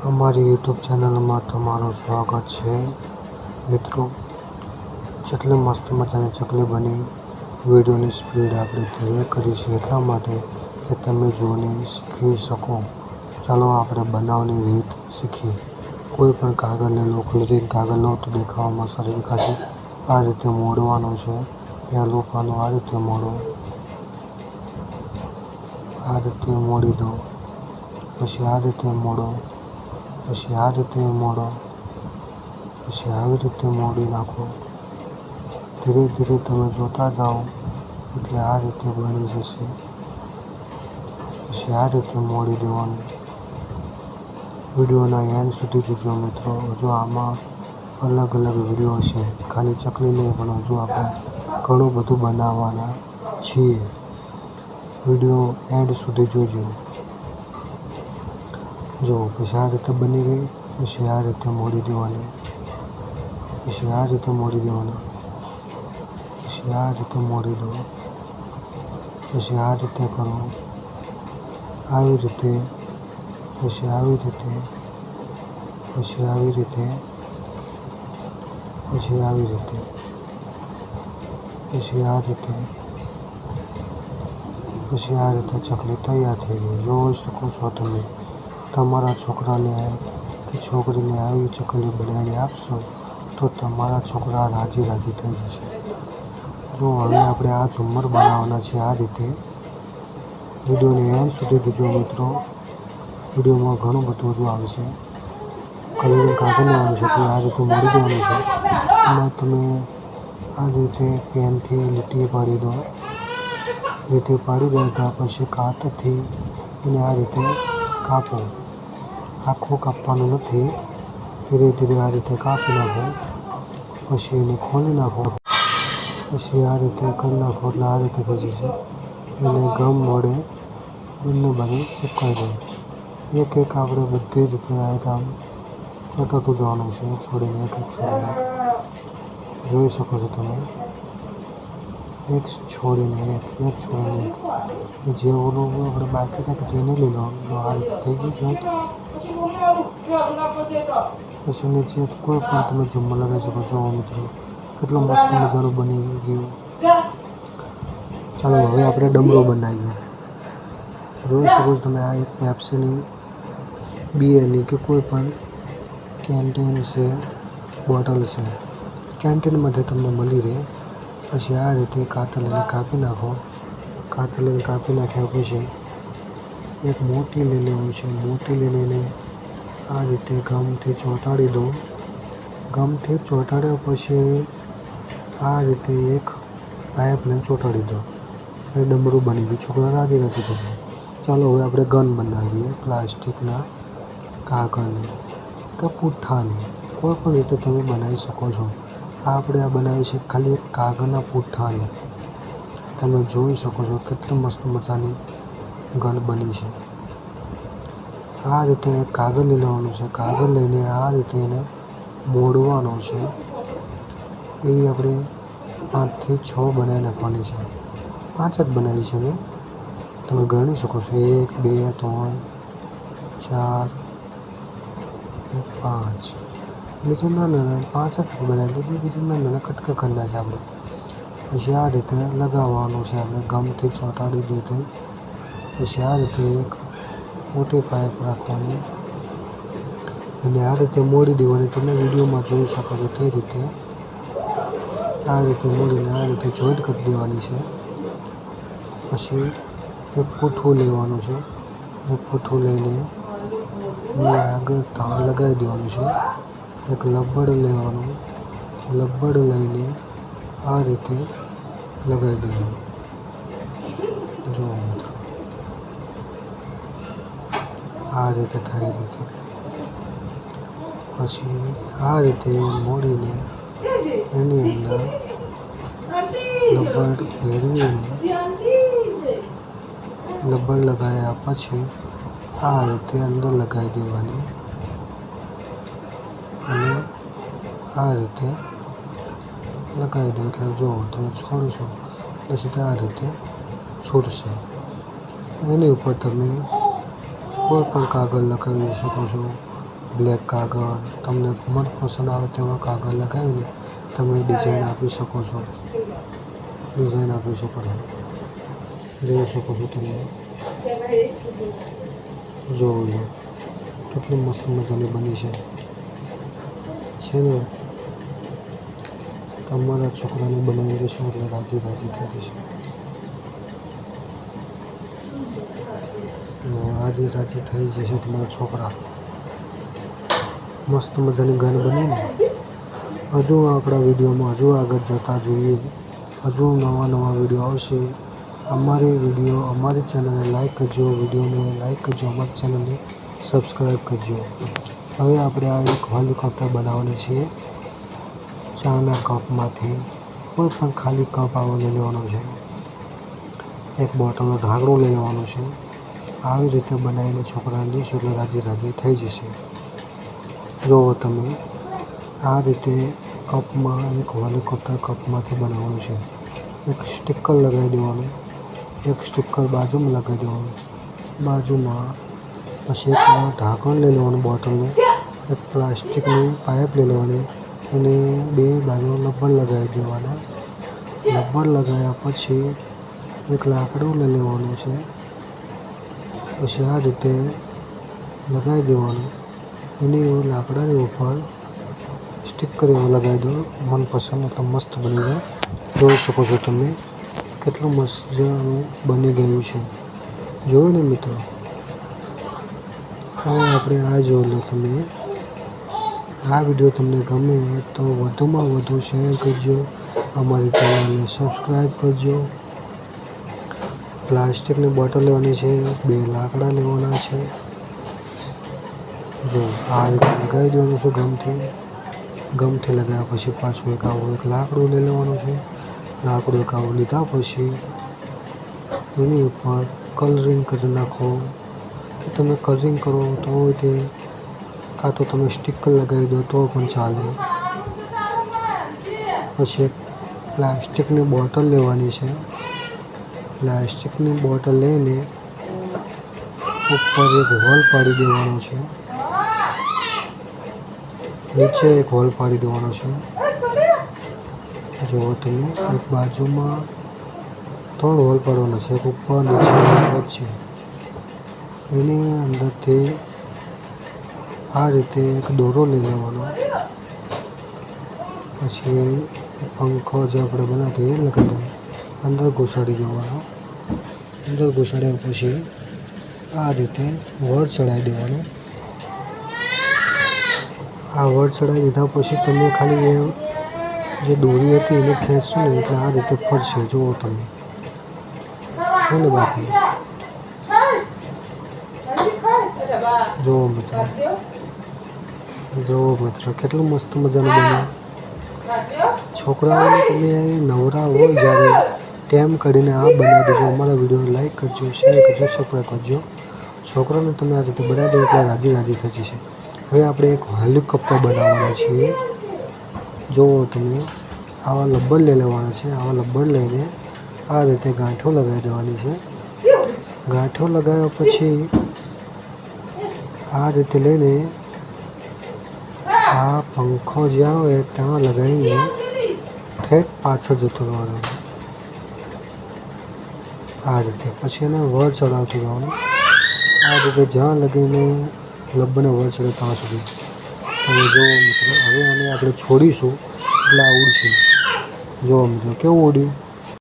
અમારી યુટ્યુબ ચેનલમાં તમારું સ્વાગત છે. મિત્રો, જેટલી મસ્ત મજાની ચકલી બની, વિડીયોની સ્પીડ આપણે ધીરે કરી છે એટલા માટે કે તમે જોઈને શીખી શકો. ચાલો આપણે બનાવવાની રીત શીખીએ. કોઈ પણ કાગળ લઈ લો, કલરિંગ કાગળ લો તો દેખાવામાં સારું દેખાશે. આ રીતે મોડવાનું છે. પહેલું પાનું આ રીતે મોડો, આ રીતે મોડી દો, પછી આ રીતે મોડો, પછી આ રીતે મોડો, પછી આવી રીતે મોડી નાખો. ધીરે ધીરે તમે જોતા જાઓ એટલે આ રીતે બની જશે. પછી આ રીતે મોડી દેવાનું. વિડીયોના એન્ડ સુધી જોજો મિત્રો. હજુ આમાં અલગ અલગ વિડીયો છે, ખાલી ચકલી નહીં પણ હજુ આપણે ઘણું બધું બનાવવાના છીએ. વિડીયો એન્ડ સુધી જોજો. જો પછી આ રીતે બની ગઈ, પછી આ રીતે મોડી દેવાની, પછી આ રીતે મોડી દેવાના, પછી આ રીતે મોડી દો, પછી આ રીતે કરો, આવી રીતે, પછી આવી રીતે, પછી આવી રીતે, પછી આવી રીતે, પછી આ રીતે, પછી આ રીતે ચકલી તૈયાર થઈ ગઈ. જોઈ શકો છો તમે. તમારા છોકરાને કે છોકરીને આવી ચકલી બનાવીને આપશો તો તમારા છોકરા રાજી રાજી થઈ જશે. જો હવે આપણે આ ઝુમ્મર બનાવવાના છે આ રીતે. વિડીયોને એન્ડ સુધી જોજો મિત્રો. વિડીયોમાં ઘણું બધું હજુ આવશે. કલરિંગ કાગળ લેવાનું છે, પછી આ રીતે મોડી દેવાનું છે. એમાં તમે આ રીતે પેનથી લીટી પાડી દો. લીટી પાડી દેતા પછી કાતરથી એને આ રીતે કાપો. આખું કાપવાનું નથી, ધીરે ધીરે આ રીતે કાપી નાખો. પછી એને ખોલી નાખો. પછી આ રીતે કરી નાખો એટલે આ રીતે થઈ જશે. એને ગમ વડે બંને બાજુ ચિપકાવી દો. એક એક આપણે બધી રીતે આમ ચોંટાડતું જવાનું છે, એક છોડીને એક, એક છોડીને એક. જોઈ શકો છો તમે. એક છોડીને એક, એક છોડીને એક. એ જે ઓલું આપણે બાકી થાય તો એને લઈ લેવાનું. જો આ રીતે થઈ ગયું છે. પછી નીચે કોઈ પણ તમે ઝુમ્મર લગાવી શકો છો મિત્રો. કેટલું મસ્ત મજાનું બની ગયું. ચાલો હવે આપણે ડમરો બનાવીએ. જોઈ શકો છો તમે. આ એક પેપ્સીની બીએની કે કોઈ પણ કેન્ટીન છે, બોટલ છે. કેન્ટીનમાંથી તમને મળી રહે. પછી આ રીતે કાતર લઈને કાપી નાખો. કાતર લઈને કાપી નાખ્યા પછી એક મોટી લઈ લેવું છે. મોટી લઈને એને આ રીતે ગમથી ચોંટાડી દો. ગમથી ચોંટાડ્યા પછી આ રીતે એક પાઇપ લઈને ચોંટાડી દો. એ ડમરું બની ગયું. છોકરા રાજી રાજી થશે. ચાલો હવે આપણે ગન બનાવીએ. પ્લાસ્ટિકના કાગળની કે પુઠ્ઠાની, કોઈ પણ રીતે તમે બનાવી શકો છો. આપણે આ બનાવી છે ખાલી એક કાગળના પુઠ્ઠાની. તમે જોઈ શકો છો કેટલી મસ્ત મજાની ગન બની છે. આ રીતે કાગળ લઈ લેવાનું છે. કાગળ લઈને આ રીતે એને મોડવાનો છે. એવી આપણે 5 થી 6 બનાવી નાખવાની છે. 5 જ બનાવી છે મેં. તમે ગણી શકો છો 1, 2, 3, 4, 5. બીજું નાના 5 જ બનાવી. બીજું નાના કટકા કરી નાખ્યા આપણે. પછી આ રીતે લગાવવાનું છે. આપણે ગમથી ચોંટાડી દીધું. પછી આ રીતે એક મોટી પાઇપ રાખવાની અને આ રીતે મોડી દેવાની. તમે વિડીયોમાં જોઈ શકો છો તે રીતે. આ રીતે મોડીને આ રીતે જોઈન્ટ કરી દેવાની છે. પછી એક પુઠ્ઠું લેવાનું છે. એક પુઠ્ઠું લઈને એની આગળ તાણ લગાવી દેવાનું છે. એક લબ્બડ લેવાનું. લબ્બડ લઈને આ રીતે લગાવી દેવાનું. જુઓ મિત્રો, આ રીતે થાય રીતે. પછી આ રીતે મોડીને એની અંદર લબ્બડ ફેરવીને લબ્બડ લગાવ્યા પછી આ રીતે અંદર લગાવી દેવાની અને આ રીતે લગાવી દો એટલે જો તમે છોડશો એટલે સીધા આ રીતે છૂટશે. એની ઉપર તમે કોઈ પણ કાગળ લગાવી શકો છો. બ્લેક કાગળ, તમને મનપસંદ આવે તેવા કાગળ લગાવીને તમે ડિઝાઇન આપી શકો છો. ડિઝાઇન આપી શકો છો. જોઈ શકો છો તમે. જોવો કેટલી મસ્ત મજાની બની છે ને. તમારા છોકરાને બનાવી દેશો એટલે રાજી રાજી થઈ જશે. રાજી રાજી થઈ જશે તમારા છોકરા. મસ્ત મજાની ગન બનીને. હજુ આપણા વિડીયોમાં હજુ આગળ જતા જોઈએ. હજુ નવા વિડીયો આવશે. અમારી ચેનલને લાઈક કરજો. વિડીયોને લાઈક કરજો. અમારી ચેનલને સબસ્ક્રાઈબ કરજો. હવે આપણે આ એક હેલિકોપ્ટર બનાવવાની છીએ. ચાના કપમાંથી કોઈ પણ ખાલી કપ આવો લઈ લેવાનો છે. એક બોટલનો ઢાંકણું લઈ લેવાનું છે. આવી રીતે બનાવીને છોકરાને દઈશું એટલે રાજી રાજી થઈ જશે. જુઓ તમે આ રીતે કપમાં એક હેલિકોપ્ટર કપમાંથી બનાવવાનું છે. એક સ્ટીકર લગાવી દેવાનું. એક સ્ટીકર બાજુમાં લગાવી દેવાનું. બાજુમાં પછી એક ઢાંકણ લઈ લેવાનું બોટલનું. એક પ્લાસ્ટિકની પાઇપ લઈ લેવાની. એને બે બાજુ લબ્બર લગાવી દેવાના. લબ્બર લગાવ્યા પછી એક લાકડું લઈ લેવાનું છે. પછી આ રીતે લગાવી દેવાનું. એની લાકડાની ઉપર સ્ટીકર એવું લગાવી દો મનપસંદ એટલે મસ્ત બની જાય. જોઈ શકો છો તમે કેટલું મજાનું બની ગયું છે. જોયું ને મિત્રો. હવે આપણે આ જોઈ લો તમે. આ વિડીયો તમને ગમે તો વધુમાં વધુ શેર કરજો. અમારી ચેનલને સબસ્ક્રાઈબ કરજો. પ્લાસ્ટિકની બોટલ લેવાની છે. 2 લાકડા લેવાના છે. જો આ રીતે લગાવી દેવાનું છે ગમથી લગાવ્યા પછી પાછું એક લાકડું લઈ લેવાનું છે. લાકડું એક આવું લીધા પછી એની ઉપર કલરિંગ કરી નાખો. કે તમે કલરિંગ કરો તો તે કાં તો તમે સ્ટીકર લગાવી દો તો પણ ચાલે. પછી એક પ્લાસ્ટિકની બોટલ લેવાની છે. પ્લાસ્ટિકની બોટલ લઈને ઉપર એક હોલ પાડી દેવાનો છે. નીચે એક હોલ પાડી દેવાનો છે. જુઓ તમે એક બાજુમાં 3 હોલ પાડવાના છે. એક ઉપર નીચે વચ્ચે. એની અંદરથી આ રીતે એક દોરો લઈ લેવાનો. પછી પંખો જે આપણે બનાવ્યો એ લગાવી દેવાનો. અંદર ઘુસાડી દેવાનો. અંદર ઘુસાડ્યા પછી આ રીતે વળ ચડાવી દેવાનો. આ વળ ચડાવી દીધા પછી તમે ખાલી એ જે દોરી હતી એને ખેંચશો ને એટલે આ રીતે ફરશે. જુઓ તમે છે ને બાકી. જુઓ મિત્રો કેટલું મસ્ત મજાનું બન્યું. છોકરાઓને તમે નવરા હોય જ્યારે ટાઈમ કાઢીને આ બનાવી દેજો. અમારા વિડીયોને લાઈક કરજો, શેર કરજો, સબસ્ક્રાઈબ કરજો. છોકરાઓને તમે આ રીતે બનાવી દો એટલે રાજી રાજી થઈ જશે. હવે આપણે એક હેલિકોપ્ટર બનાવવાના છીએ. જુઓ તમે આવા લબ્બર લઈ લેવાના છે. આવા લબ્બર લઈને આ રીતે ગાંઠો લગાવી દેવાની છે. ગાંઠો લગાવ્યા પછી આ રીતે લઈને આ પંખો જ્યાં હોય ત્યાં લગાવીને ઠેઠ પાછળ જતો રહેવાનો. આ રીતે પછી એને વળ ચડાવતું જવાનું. આ રીતે જ્યાં લગીને લબ્બરને વળ ચડે ત્યાં સુધી. તમે જુઓ મિત્રો હવે આને આપણે છોડીશું એટલે આ ઉડશે. જુઓ મિત્રો કેવું ઉડ્યું.